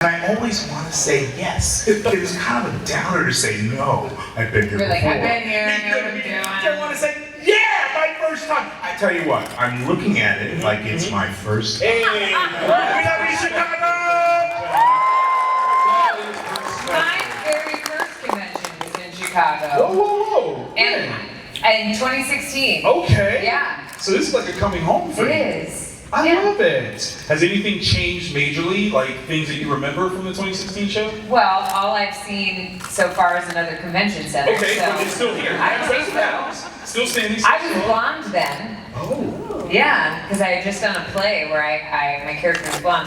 And I always want to say yes. It was kind of a downer to say no. I've been here before. Like, I've been here, I know what I'm doing. I want to say, yeah, my first time. I tell you what, I'm looking at it like it's my first time. Hey, happy Chicago! My very first convention was in Chicago. Whoa, whoa, whoa. In 2016. Okay. Yeah. So this is like a coming home for you. It is. I love it. Has anything changed majorly, like things that you remember from the 2016 show? Well, all I've seen so far is another convention center. Okay, so but it's still here. I think so. Still standing. I was blonde then. Oh. Yeah, because I had just done a play where my character was blonde.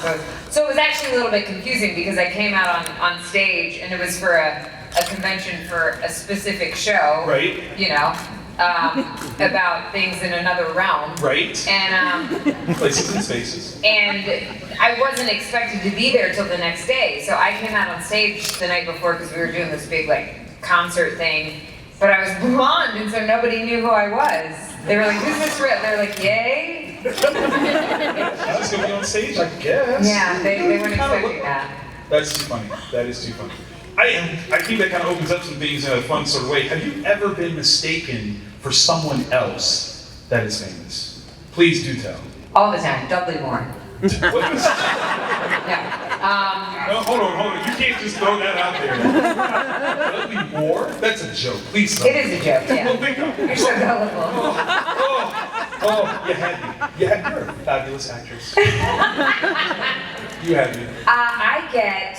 So it was actually a little bit confusing because I came out on stage and it was for a convention for a specific show. Right. You know. About things in another realm. Right. And places and spaces. And I wasn't expected to be there till the next day. So I came out on stage the night before because we were doing this big like concert thing. But I was blonde and so nobody knew who I was. They were like, who's this rip? They were like, yay. I was gonna be on stage, I guess. Yeah, they weren't expecting that. That's too funny. That is too funny. I think that kind of opens up some things in a fun sort of way. Have you ever been mistaken for someone else that is famous? Please do tell. All the time, doubly more. What is No. No, hold on. You can't just throw that out there. Doubly more? That's a joke. Please stop. It is a joke, yeah. Well, think of it. You're so gullible. Oh, you had me. You're a fabulous actress. You had me. I get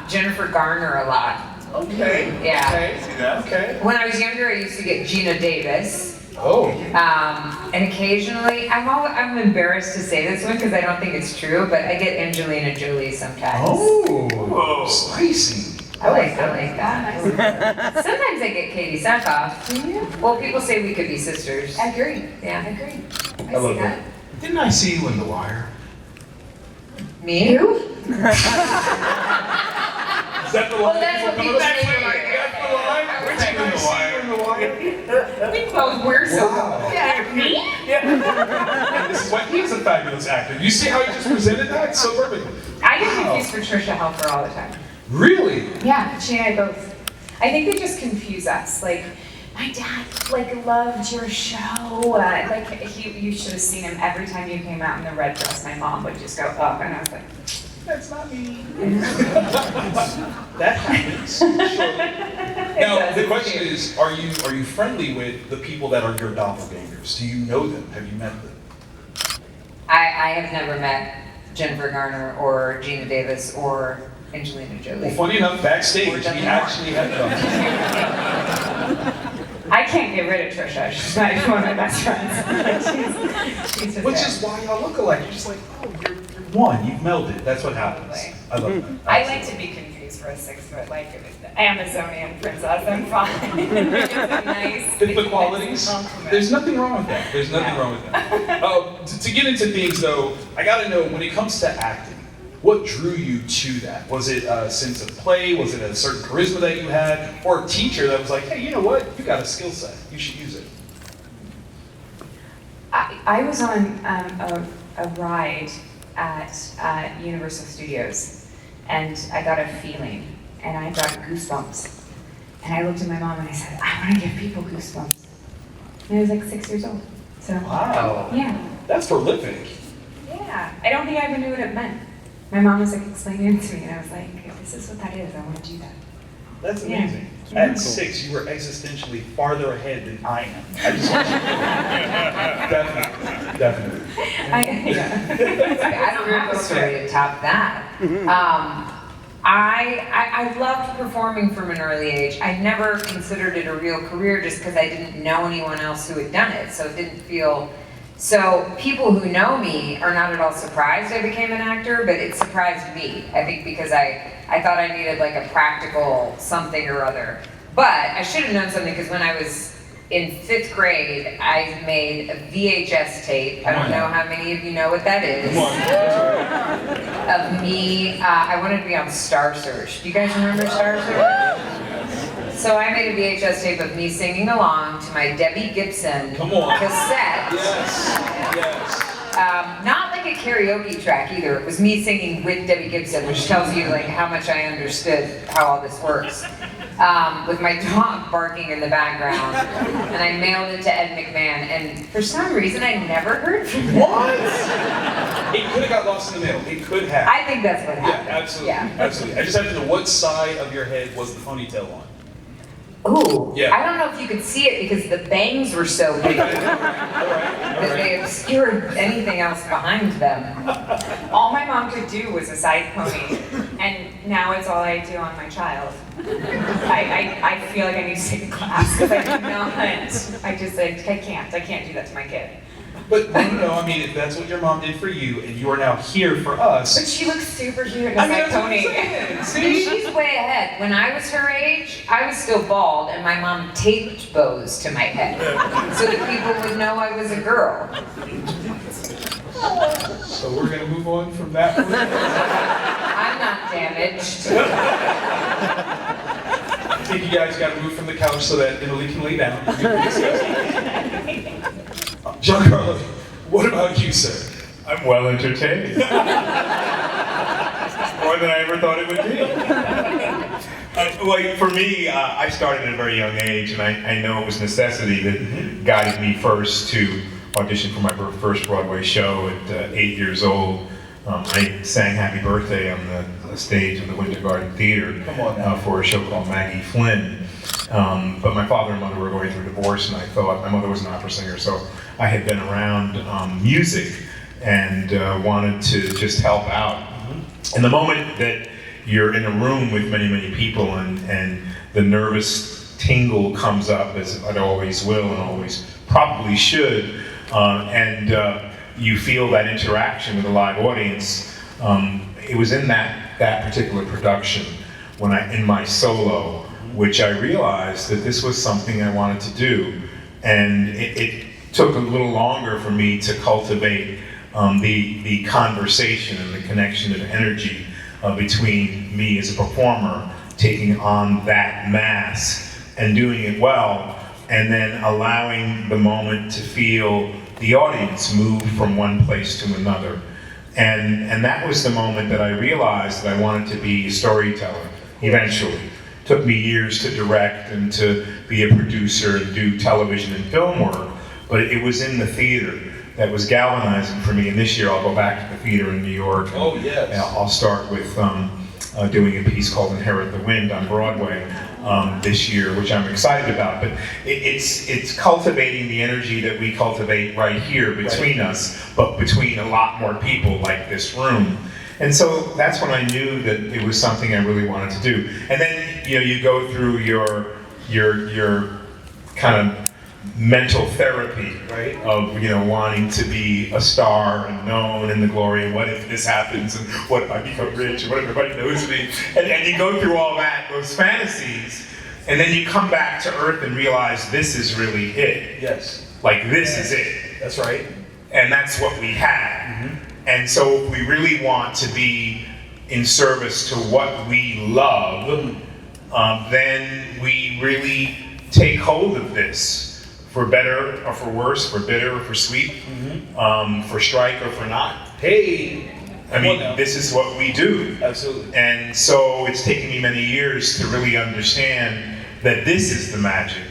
Jennifer Garner a lot. Okay. Yeah. Okay. See that? Okay. When I was younger, I used to get Gina Davis. Oh. And occasionally, I'm embarrassed to say this one because I don't think it's true, but I get Angelina Jolie sometimes. Oh. Spicy. I like that. Sometimes I get Katee Sackhoff. Do you? Well, people say we could be sisters. I agree. Yeah. I agree. I love that. Didn't I see you in The Wire? Me? You? Is that the line? Well, that's what people say. That's the line? Which did I see you in The Wire? We both were so. Wow. Yeah. Me? Yeah. This is why he's a fabulous actor. You see how he just presented that so perfectly? I get confused for Trisha Helfer all the time. Really? Yeah, she and I both. I think they just confuse us. Like, my dad loved your show. You should have seen him every time you came out in the red dress. My mom would just go up, and I was like, that's not me. That happens. Sure. Now the question is, are you friendly with the people that are your doppelgangers? Do you know them? Have you met them? I have never met Jennifer Garner or Gina Davis or Angelina Jolie. Well, funny enough, backstage we actually had them. I can't get rid of Trisha. She's one of my best friends. she's Which is why y'all look alike. You're just like, oh, you're one. You've melded. That's what happens. I love that. I like to be confused for a 6-foot, Amazonian princess. I'm fine. It's a nice. Fit the qualities. There's nothing wrong with that. There's nothing wrong with that. To get into things though, I gotta know, when it comes to acting, what drew you to that? Was it a sense of play? Was it a certain charisma that you had? Or a teacher that was like, hey, you know what? You got a skill set. You should use it. I was on a ride at Universal Studios, and I got a feeling, and I got goosebumps. And I looked at my mom and I said, I want to give people goosebumps. And I was like 6 years old. So, wow. Yeah. That's prolific. Yeah. I don't think I even knew what it meant. My mom was like explaining it to me, and I was like, this is what that is. I want to do that. That's amazing. Yeah. At 6, you were existentially farther ahead than I am. I just want you to Definitely. I don't have a story to top that. I loved performing from an early age. I never considered it a real career just because I didn't know anyone else who had done it, so it didn't feel. So people who know me are not at all surprised I became an actor, but it surprised me. I think because I thought I needed like a practical something or other. But I should have known something because when I was in 5th grade, I made a VHS tape. I don't know how many of you know what that is. Of me, I wanted to be on Star Search. Do you guys remember Star Search? So I made a VHS tape of me singing along to my Debbie Gibson cassette. Yes. Not like a karaoke track either. It was me singing with Debbie Gibson, which tells you like how much I understood how all this works. With my dog barking in the background, and I mailed it to Ed McMahon, and for some reason I never heard from him. What? It could have got lost in the mail. It could have. I think that's what happened. Yeah, absolutely. Yeah. Absolutely. I just have to know what side of your head was the ponytail on. Ooh, Yeah. I don't know if you could see it because the bangs were so big All that right. they obscured anything else behind them. All my mom could do was a side pony, and now it's all I do on my child. I feel like I need to take a class because I do not. I can't do that to my kid. But no, I mean, if that's what your mom did for you, and you are now here for us. But she looks super cute in a I mean, side that's what I'm pony. saying. See, See? she's way ahead. When I was her age, I was still bald, and my mom taped bows to my head so that people would know I was a girl. So we're gonna move on from that one. I'm not damaged. I think you guys got to move from the couch so that Emily can lay down. Giancarlo, what about you, sir? I'm well entertained. More than I ever thought it would be. Well, for me, I started at a very young age, and I know it was necessity that guided me first to audition for my first Broadway show at 8 years old. I sang Happy Birthday on the stage of the Winter Garden Theater for a show called Maggie Flynn. But my father and mother were going through a divorce, and I thought, my mother was an opera singer, so I had been around music and wanted to just help out. And the moment that you're in a room with many, many people and the nervous tingle comes up, as it always will and always probably should, and you feel that interaction with a live audience. It was in that particular production, in my solo, which I realized that this was something I wanted to do. And it took a little longer for me to cultivate the conversation and the connection of energy between me as a performer, taking on that mask and doing it well, and then allowing the moment to feel the audience move from one place to another. And that was the moment that I realized that I wanted to be a storyteller, eventually. It took me years to direct and to be a producer and do television and film work, but it was in the theater that was galvanizing for me. And this year I'll go back to the theater in New York. Oh, yes. I'll start with doing a piece called Inherit the Wind on Broadway this year, which I'm excited about. But it's cultivating the energy that we cultivate right here between us, but between a lot more people like this room. And so that's when I knew that it was something I really wanted to do. And then you go through your kind of mental therapy, right? Of wanting to be a star and known in the glory, and what if this happens, and what if I become rich, and what if everybody knows me? And you go through all those fantasies, and then you come back to earth and realize this is really it. Yes. Like this is it. That's right. And that's what we had. And so if we really want to be in service to what we love, then we really take hold of this. For better or for worse, for bitter or for sweet, for strike or for not. Hey! I mean, this is what we do. Absolutely. And so it's taken me many years to really understand that this is the magic.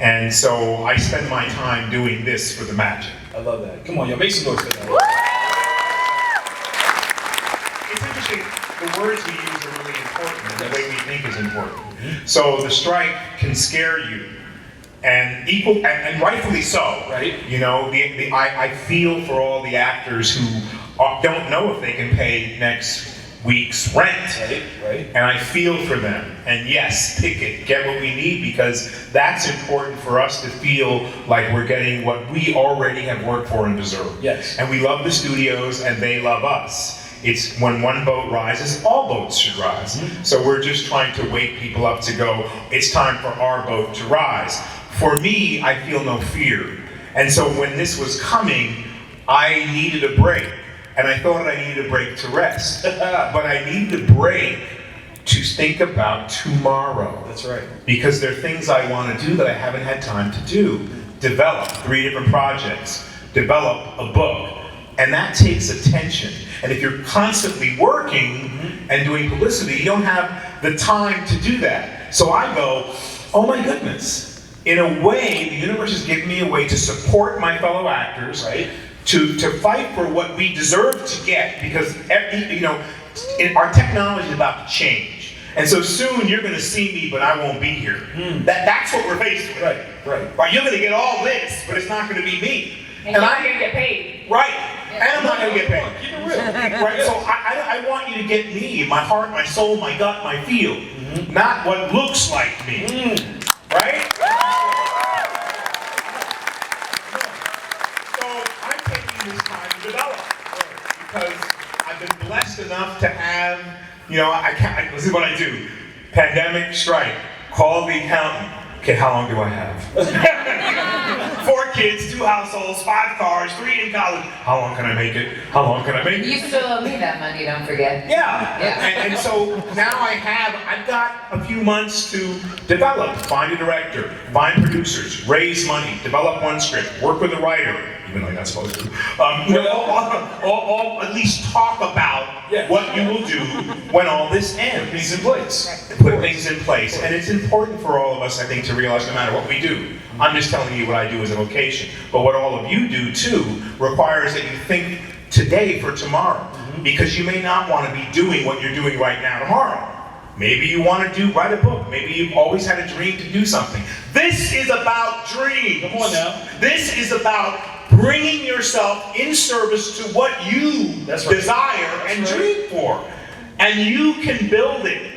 And so I spend my time doing this for the magic. I love that. Come on, y'all, make some noise for that. It's interesting, the words we use are really important, and the way we think is important. So the strike can scare you. And rightfully so, right? I feel for all the actors who don't know if they can pay next week's rent, right? And I feel for them. And yes, pick it, get what we need, because that's important for us to feel like we're getting what we already have worked for and deserve. Yes. And we love the studios, and they love us. It's when one boat rises, all boats should rise. So we're just trying to wake people up to go, it's time for our boat to rise. For me, I feel no fear. And so when this was coming, I needed a break. And I thought I needed a break to rest. But I needed a break to think about tomorrow. That's right. Because there are things I want to do that I haven't had time to do. Develop 3 different projects. Develop a book. And that takes attention. And if you're constantly working and doing publicity, you don't have the time to do that. So I go, oh my goodness. In a way, the universe has given me a way to support my fellow actors, right? To fight for what we deserve to get, because our technology is about to change. And so soon you're going to see me, but I won't be here. That's what we're faced with. Right. You're going to get all this, but it's not going to be me. And I'm going to get paid. Right. And I'm not going to get paid. Keep it real. Right. So I want you to get me, my heart, my soul, my gut, my feel, not what looks like me. Right? So I'm taking this time to develop because I've been blessed enough to have, this is what I do. Pandemic, strike, call the accountant. Okay, how long do I have? 4 kids, 2 households, 5 cars, 3 in college. How long can I make it? How long can I make it? You still owe me that money, don't forget. Yeah. And so now I've got a few months to develop, find a director, find producers, raise money, develop one script, work with a writer, even though you're not supposed to. At least talk about what you will do when all this ends. Put things in place. Put things in place. And it's important for all of us, I think, to realize no matter what we do, I'm just telling you what I do as a vocation, but what all of you do too requires that you think today for tomorrow, because you may not want to be doing what you're doing right now tomorrow. Maybe you want to write a book. Maybe you've always had a dream to do something. This is about dreams. Come on now. This is about bringing yourself in service to what you desire and dream for. And you can build it.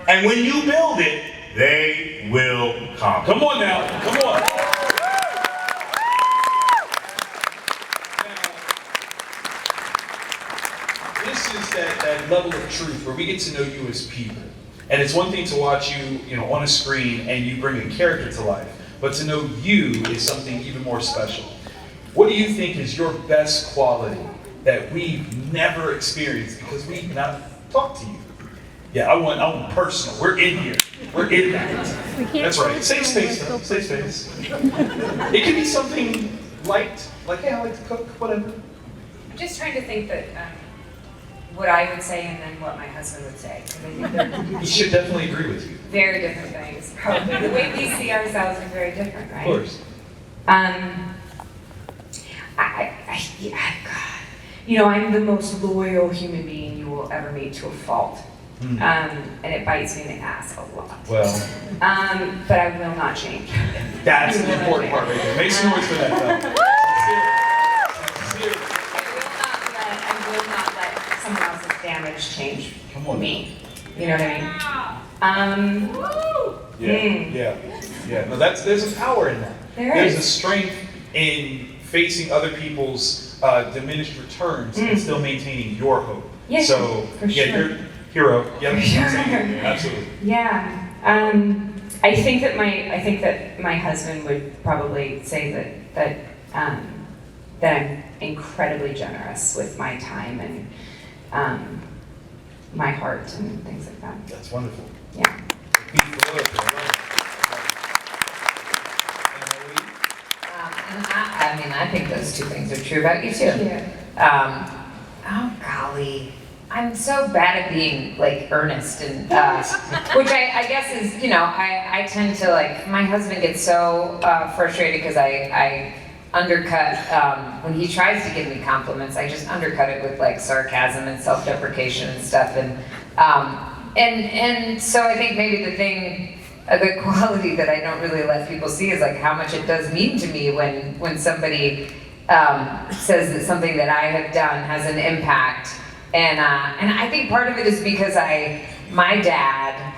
And when you build it, they will come. Come on now. Come on. Now, this is that level of truth where we get to know you as people. And it's one thing to watch you, on a screen and you bring a character to life, but to know you is something even more special. What do you think is your best quality that we've never experienced because we've not talked to you? Yeah, I want personal. We're in here. We're in that. That's right. Safe space, though. Safe space. It could be something light, like, hey, I like to cook, whatever. I'm just trying to think that what I would say and then what my husband would say. Because I think they're He should definitely agree with you. very different things. Probably the way we see ourselves is very different, right? Of course. God. I'm the most loyal human being you will ever meet to a fault. And it bites me in the ass a lot. Well. But I will not change. That's the important part right there. Make some noise for that, though. I will not let someone else's damage change me. You know what I mean? Yeah. No, there's a power in that. There's a strength in facing other people's diminished returns and still maintaining your hope. Yeah, so, for sure. you're hero. Yeah, for sure. Absolutely. Yeah. I think that my husband would probably say that I'm incredibly generous with my time and my heart and things like that. That's wonderful. Yeah. I think those two things are true about you too. Yeah. Oh golly, I'm so bad at being like earnest and which I guess is I tend to my husband gets so frustrated because I undercut when he tries to give me compliments. I just undercut it with sarcasm and self-deprecation and stuff and so I think maybe a good quality that I don't really let people see is how much it does mean to me when somebody says that something that I have done has an impact, and I think part of it is because my dad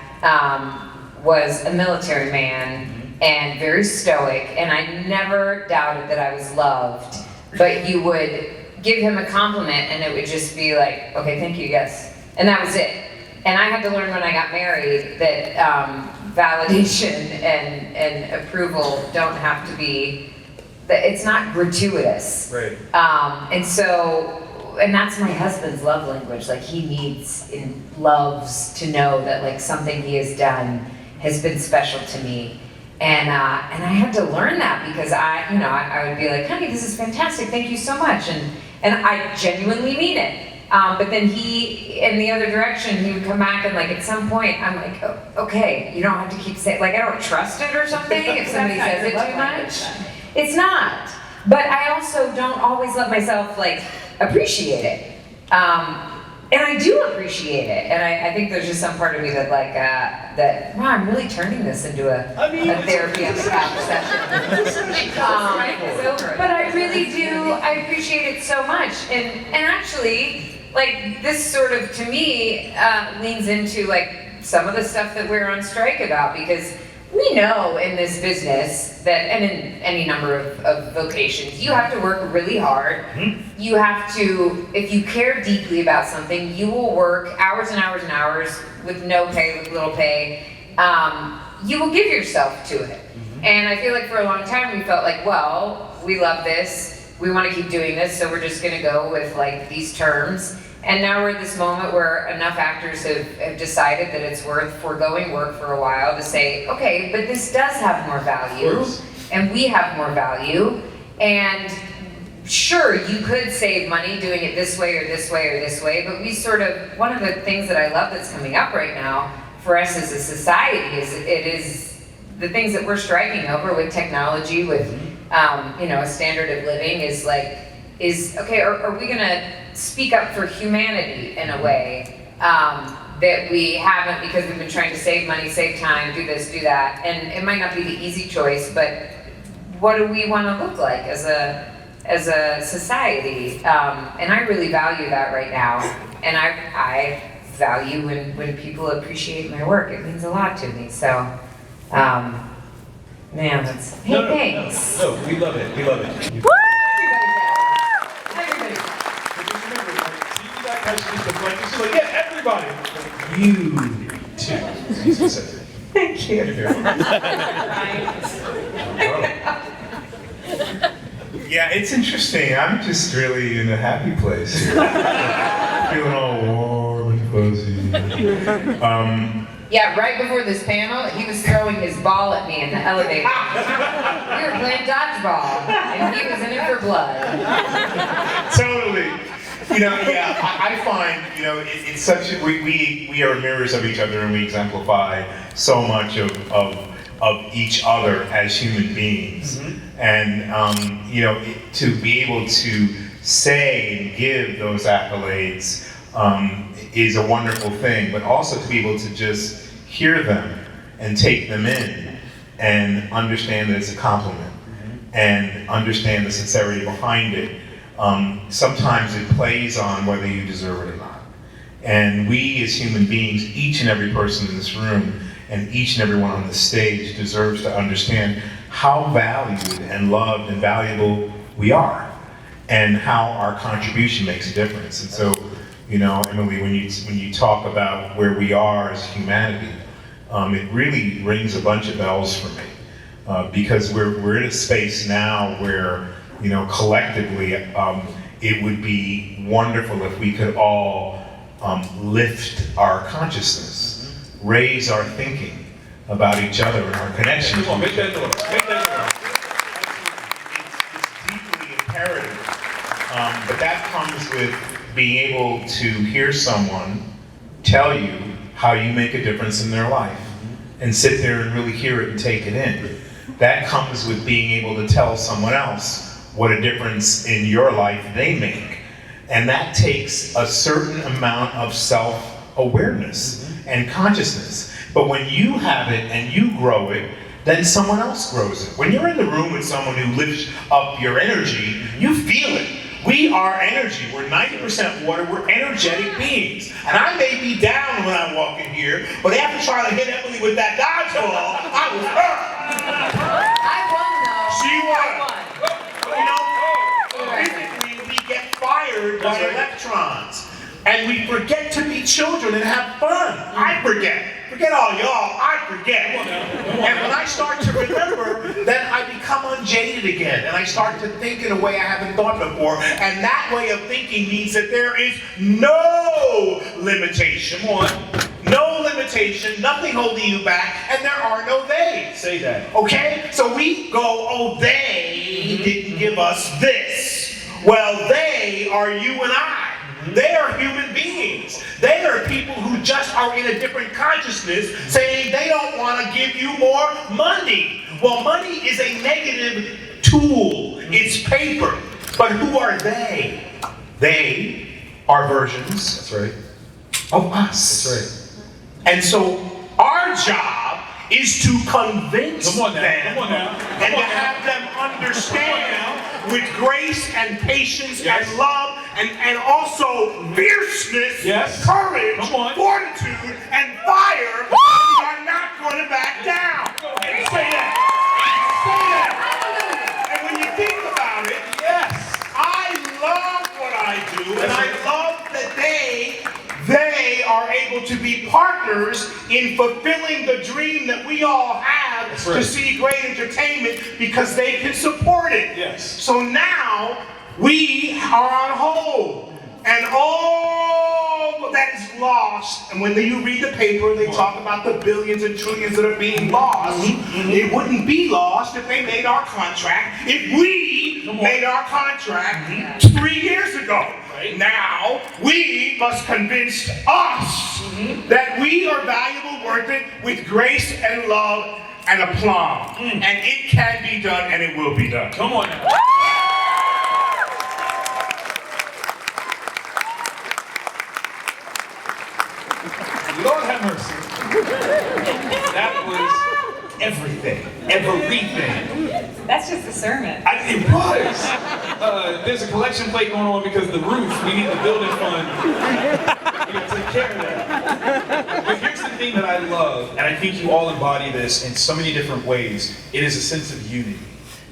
was a military man and very stoic, and I never doubted that I was loved, but you would give him a compliment and it would just be okay, thank you, yes, and that was it. And I had to learn when I got married that validation and approval don't have to be, it's not gratuitous. Right. And that's my husband's love language. He needs and loves to know that something he has done has been special to me. And I had to learn that because I would be honey, this is fantastic, thank you so much. And I genuinely mean it. But then he, in the other direction, he would come back and like at some point, I'm like, oh, okay, you don't have to keep saying, like I don't trust it or something if somebody says it too much. It's not. But I also don't always let myself like appreciate it. And I do appreciate it. And I think there's just some part of me that like, wow, I'm really turning this into a therapy on the couch session. But I really do, I appreciate it so much. And actually, like this sort of, to me, leans into like some of the stuff that we're on strike about, because we know in this business that, and in any number of vocations, you have to work really hard. You have to, if you care deeply about something, you will work hours and hours and hours with no pay, with little pay. You will give yourself to it. And I feel like for a long time we felt like, well, we love this, we want to keep doing this, so we're just going to go with like these terms. And now we're at this moment where enough actors have decided that it's worth foregoing work for a while to say, okay, but this does have more value, and we have more value, and sure, you could save money doing it this way or this way or this way, but we sort of, one of the things that I love that's coming up right now for us as a society is the things that we're striking over with technology, with a standard of living is okay, are we gonna speak up for humanity in a way that we haven't, because we've been trying to save money, save time, do this, do that, and it might not be the easy choice, but what do we want to look like as a society? And I really value that right now, and I value when people appreciate my work. It means a lot to me. So, man, that's thanks. No, we love it. We love it. Woo! Like, yeah, everybody. You too. Thank you. Yeah, it's interesting. I'm just really in a happy place here. Feeling all warm and fuzzy. Yeah, right before this panel, he was throwing his ball at me in the elevator. We were playing dodgeball, and he was in it for blood. Totally. I find, it's such a, we are mirrors of each other, and we exemplify so much of each other as human beings. And, to be able to say and give those accolades is a wonderful thing, but also to be able to just hear them and take them in and understand that it's a compliment and understand the sincerity behind it. Sometimes it plays on whether you deserve it or not. And we as human beings, each and every person in this room and each and every one on this stage deserves to understand how valued and loved and valuable we are and how our contribution makes a difference. And so, Emily, when you talk about where we are as humanity, it really rings a bunch of bells for me. Because we're in a space now where, collectively, it would be wonderful if we could all lift our consciousness, raise our thinking about each other and our connections. Come on, make that door. Make that door. It's deeply imperative, but that comes with being able to hear someone tell you how you make a difference in their life, and sit there and really hear it and take it in. That comes with being able to tell someone else what a difference in your life they make. And that takes a certain amount of self-awareness and consciousness. But when you have it and you grow it, then someone else grows it. When you're in the room with someone who lifts up your energy, you feel it. We are energy. We're 90% water. We're energetic beings. And I may be down when I walk in here, but after trying to hit Emily with that dodgeball, I was hurt. I won, though. Physically, we get fired by electrons. And we forget to be children and have fun. I forget. Forget all y'all, I forget. And when I start to remember, then I become unjaded again. And I start to think in a way I haven't thought before. And that way of thinking means that there is no limitation. No limitation, nothing holding you back, and there are no theys. Say that. Okay? So we go, oh, they didn't give us this. Well, they are you and I. They are human beings. They are people who just are in a different consciousness, saying they don't want to give you more money. Well, money is a negative tool. It's paper. But who are they? They are versions That's right. of us. That's And so our job is to convince Come on now, them come on now, come and on to now. have them understand with grace and patience Yes. and love and also fierceness, Yes. courage, Come on. fortitude, and fire. We are not going to back down. And say that. Say that. And when you think about it, Yes. I love what I do, and I love that they are able to be partners in fulfilling the dream that we all have That's to right. see great entertainment because they can support it. Yes. So now we are on hold, and all that is lost. And when you read the paper, they talk about the billions and trillions that are being lost. It wouldn't be lost if they made our contract. If we made our contract 3 years ago. Right. Now we must convince us that we are valuable, worth it, with grace and love and aplomb. And it can be done, and it will be done. Come on now. Lord have mercy. That was everything. Everything. That's just a sermon. It was. There's a collection plate going on because the roof, we need the building fund to take care of that. But here's the thing that I love, and I think you all embody this in so many different ways. It is a sense of unity.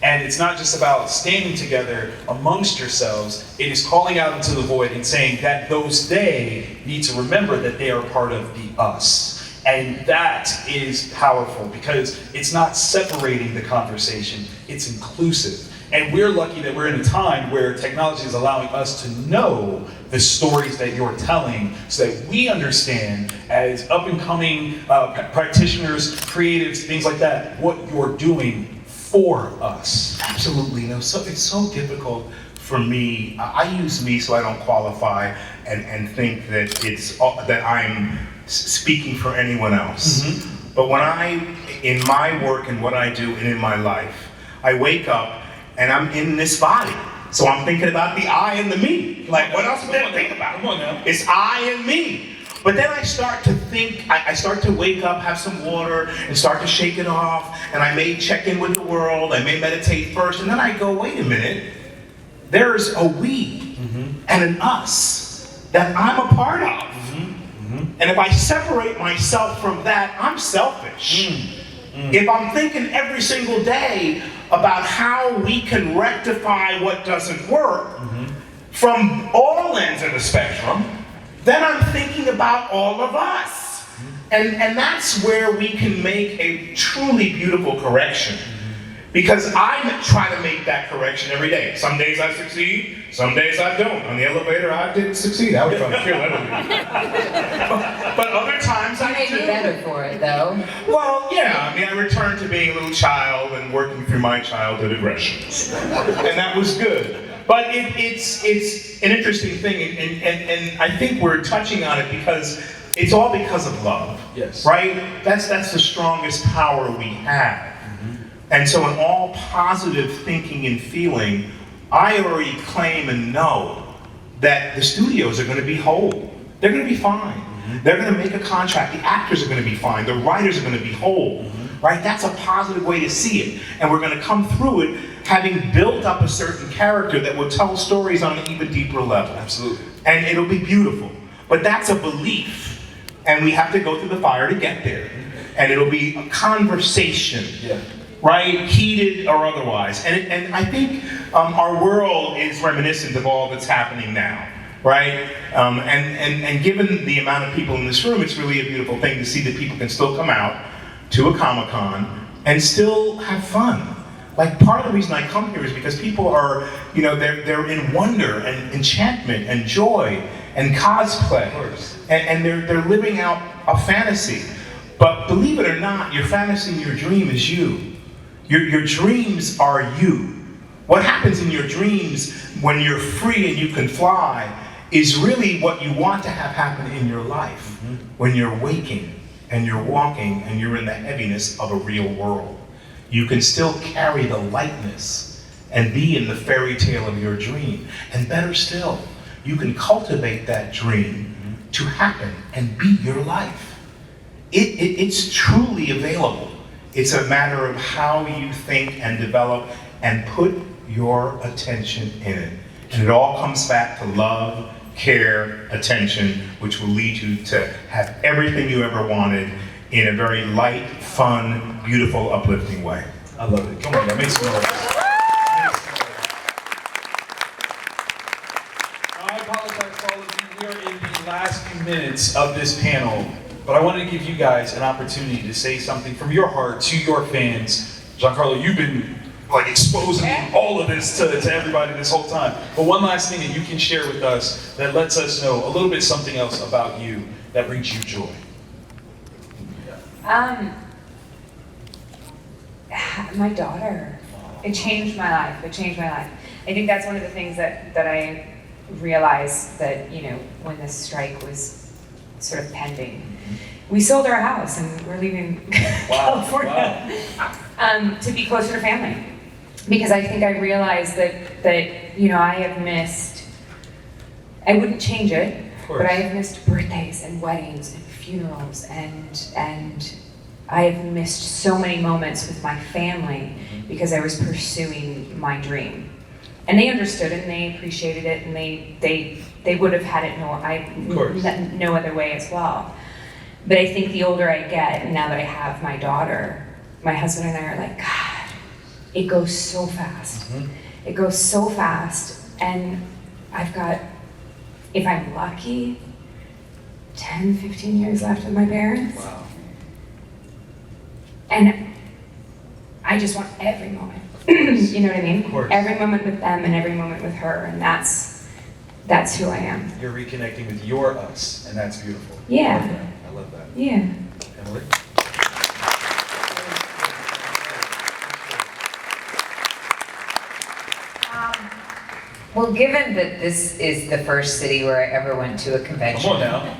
And it's not just about standing together amongst yourselves, it is calling out into the void and saying that those they need to remember that they are part of the us. And that is powerful because it's not separating the conversation, it's inclusive. And we're lucky that we're in a time where technology is allowing us to know the stories that you're telling so that we understand as up and coming practitioners, creatives, things like that, what you're doing for us. Absolutely. So it's so difficult for me. I use me so I don't qualify and think that that I'm speaking for anyone else. But when in my work and what I do and in my life, I wake up and I'm in this body. So I'm thinking about the I and the me. Like, what else is there to think about? Come on now. It's I and me. But then I start to think, I start to wake up, have some water, and start to shake it off, and I may check in with the world, I may meditate first, and then I go, wait a minute, there's a we and an us that I'm a part of. And if I separate myself from that, I'm selfish. If I'm thinking every single day about how we can rectify what doesn't work from all ends of the spectrum, then I'm thinking about all of us. And that's where we can make a truly beautiful correction. Because I try to make that correction every day. Some days I succeed, some days I don't. On the elevator, I didn't succeed. I was trying to kill everything. But other times I You do. made me better for it, though. Well, yeah, I returned to being a little child and working through my childhood aggressions. And that was good. But it's an interesting thing, and I think we're touching on it because it's all because of love. Yes. Right? That's the strongest power we have. And so in all positive thinking and feeling, I already claim and know that the studios are going to be whole. They're going to be fine. They're going to make a contract. The actors are going to be fine. The writers are going to be whole. Right? That's a positive way to see it. And we're going to come through it having built up a certain character that will tell stories on an even deeper level. Absolutely. And it'll be beautiful. But that's a belief. And we have to go through the fire to get there. And it'll be a conversation. Yeah. Right? Heated or otherwise. And I think our world is reminiscent of all that's happening now. Right? And given the amount of people in this room, it's really a beautiful thing to see that people can still come out to a Comic-Con and still have fun. Like, part of the reason I come here is because people are, they're in wonder and enchantment and joy and cosplay. And they're living out a fantasy. But believe it or not, your fantasy and your dream is you. Your dreams are you. What happens in your dreams when you're free and you can fly is really what you want to have happen in your life when you're waking and you're walking and you're in the heaviness of a real world. You can still carry the lightness and be in the fairy tale of your dream. And better still, you can cultivate that dream to happen and be your life. It's truly available. It's a matter of how you think and develop and put your attention in it. And it all comes back to love, care, attention, which will lead you to have everything you ever wanted in a very light, fun, beautiful, uplifting way. I love it. Come on, that makes me noise. I apologize to all of you. We are in the last few minutes of this panel, but I wanted to give you guys an opportunity to say something from your heart to your fans. Giancarlo, you've been like exposing all of this to everybody this whole time. But one last thing that you can share with us that lets us know a little bit something else about you that brings you joy. My daughter. It changed my life. It changed my life. I think that's one of the things that I realized that, you know, when this strike was sort of pending. We sold our house and we're leaving California to be closer to family. Because I think I realized that you know, I have missed, I wouldn't change it, but I have missed birthdays and weddings and funerals and I have missed so many moments with my family because I was pursuing my dream. And they understood and they appreciated it and they would have had it no other way as well. But I think the older I get, and now that I have my daughter, my husband and I are like, God, it goes so fast. It goes so fast. And I've got, if I'm lucky, 10, 15 years left with my parents. Wow. And I just want every moment. You know what I mean? Of course. Every moment with them and every moment with her, and that's who I am. You're reconnecting with your us, and that's beautiful. Yeah. I love that. Yeah. Emily? Well, given that this is the first city where I ever went to a convention, Come on now.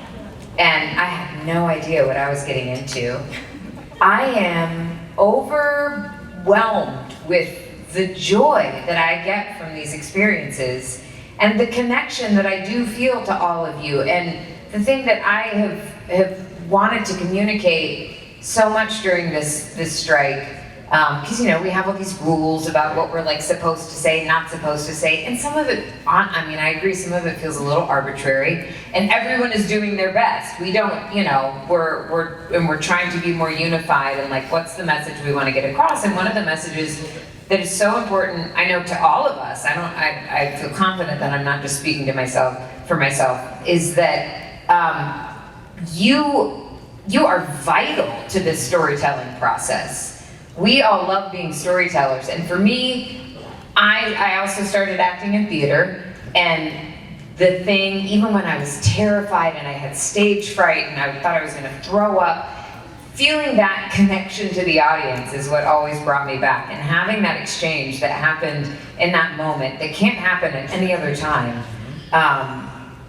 and I had no idea what I was getting into, I am overwhelmed with the joy that I get from these experiences and the connection that I do feel to all of you. And the thing that I have wanted to communicate so much during this strike, because you know, we have all these rules about what we're like supposed to say, not supposed to say, and some of it, I mean, I agree, some of it feels a little arbitrary, and everyone is doing their best. We don't, you know, we're trying to be more unified, and like, what's the message we want to get across? And one of the messages that is so important, I know, to all of us, I feel confident that I'm not just speaking to myself, for myself, is that you are vital to this storytelling process. We all love being storytellers, and for me, I also started acting in theater, and the thing, even when I was terrified and I had stage fright and I thought I was gonna throw up, feeling that connection to the audience is what always brought me back, and having that exchange that happened in that moment, that can't happen at any other time,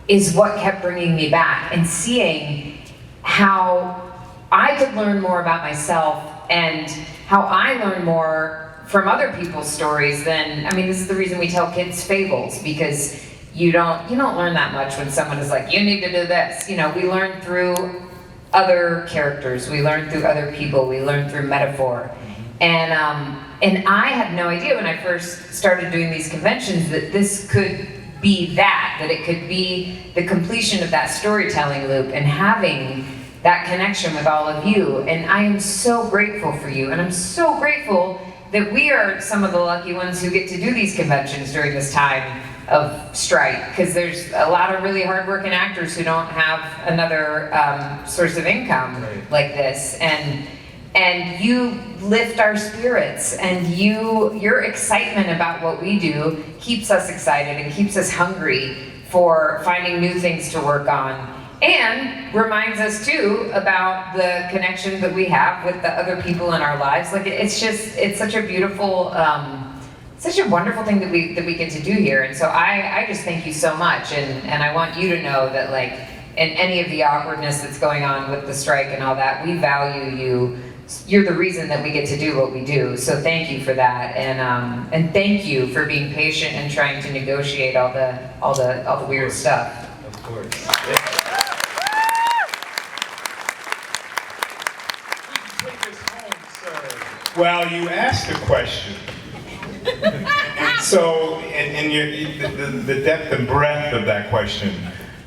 is what kept bringing me back, and seeing how I could learn more about myself and how I learn more from other people's stories than, I mean, this is the reason we tell kids fables, because you don't learn that much when someone is like, you need to do this. You know, we learn through other characters, we learn through other people, we learn through metaphor. And I had no idea when I first started doing these conventions that this could be that it could be the completion of that storytelling loop and having that connection with all of you. And I am so grateful for you, and I'm so grateful that we are some of the lucky ones who get to do these conventions during this time of strike, because there's a lot of really hardworking actors who don't have another source of income like this, and you lift our spirits, and your excitement about what we do keeps us excited and keeps us hungry for finding new things to work on. And reminds us too about the connection that we have with the other people in our lives. Like, it's such a beautiful such a wonderful thing that we get to do here. And so I just thank you so much, and I want you to know that, like, in any of the awkwardness that's going on with the strike and all that, we value you. You're the reason that we get to do what we do. So thank you for that, and thank you for being patient and trying to negotiate all the weird stuff. Of course. Take us home, sir. Well, you asked a question. So, and the depth and breadth of that question,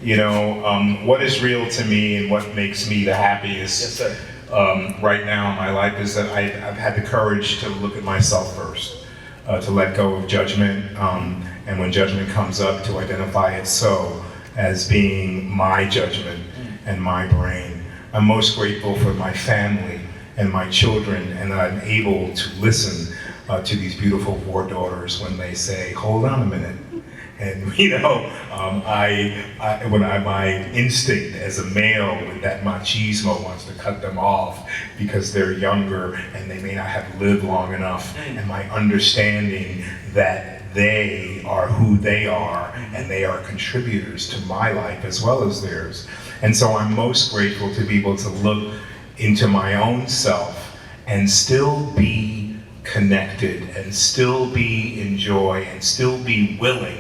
you know, what is real to me and what makes me the happiest Yes, sir. right now in my life is that I've had the courage to look at myself first, to let go of judgment, and when judgment comes up, to identify it so as being my judgment and my brain. I'm most grateful for my family and my children, and that I'm able to listen to these beautiful four daughters when they say, hold on a minute. And you know, my instinct as a male with that machismo wants to cut them off because they're younger and they may not have lived long enough, and my understanding that they are who they are and they are contributors to my life as well as theirs. And so I'm most grateful to be able to look into my own self and still be connected and still be in joy and still be willing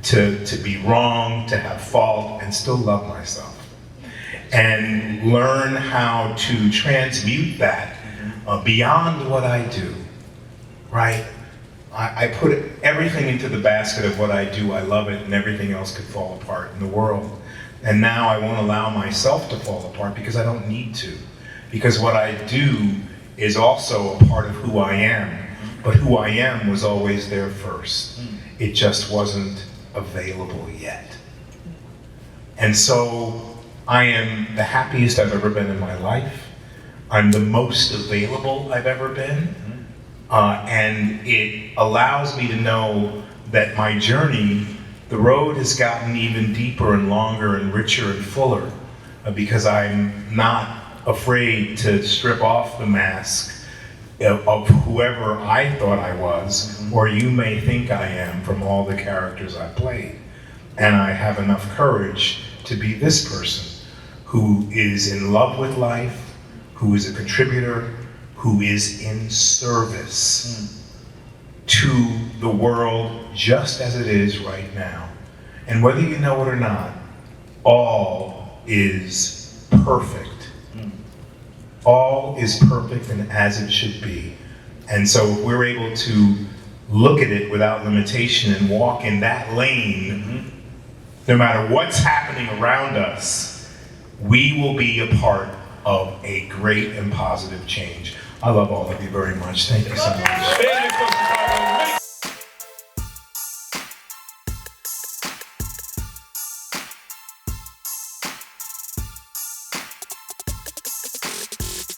to be wrong, to have fault, and still love myself. And learn how to transmute that beyond what I do, right? I put everything into the basket of what I do, I love it, and everything else could fall apart in the world. And now I won't allow myself to fall apart because I don't need to. Because what I do is also a part of who I am, but who I am was always there first. It just wasn't available yet. And so I am the happiest I've ever been in my life. I'm the most available I've ever been. And it allows me to know that my journey, the road has gotten even deeper and longer and richer and fuller because I'm not afraid to strip off the mask of whoever I thought I was, or you may think I am from all the characters I played. And I have enough courage to be this person who is in love with life, who is a contributor, who is in service to the world just as it is right now. And whether you know it or not, all is perfect. All is perfect and as it should be. And so if we're able to look at it without limitation and walk in that lane, no matter what's happening around us, we will be a part of a great and positive change. I love all of you very much. Thank you so much.